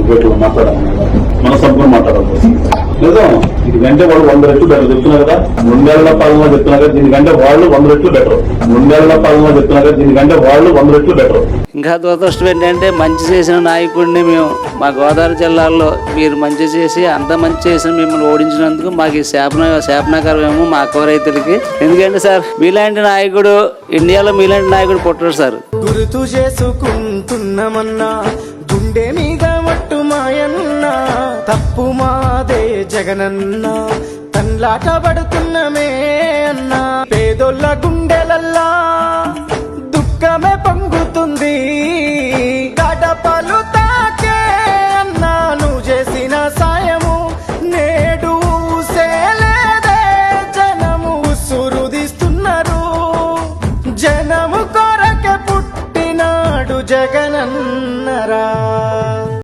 డిబేట్లో మాట్లాడాలి, మన సంపూర్ణ మాట్లాడాలి. నిజం, దీనికంటే వాళ్ళు 100 రెట్లు బెటర్ చెప్తున్నారు కదా. 2 ఏళ్ల పాలన చెప్తున్నారు కదా, దీనికంటే వాళ్ళు 100 రెట్లు బెటర్. 2 ఏళ్ల పాలన చెప్తున్నారు కదా, దీనికంటే వాళ్ళు 100 రెట్లు బెటర్. ఇంకా దురదృష్టం ఏంటంటే మంచి చేసిన నాయకుడిని మేము మా గోదావరి జిల్లాలో మీరు మంచి చేసి అంత మంచి చేసిన మిమ్మల్ని ఓడించినందుకు మాకు ఈ శాపనాకరమేమో మా అక్క రైతులకి. ఎందుకంటే సార్ మీలాంటి నాయకుడు ఇండియాలో మీలాంటి నాయకుడు పుట్టరు సార్. గుర్తు చేసుకుంటున్నామన్నా గుండె మీద మట్టు మాయన్నా తప్పు మాదే జగనన్నా తన్లాట పడుతున్నమే అన్నా పేదోళ్ళ గుండెలల్లా దుఃఖమే పొంగుతుంది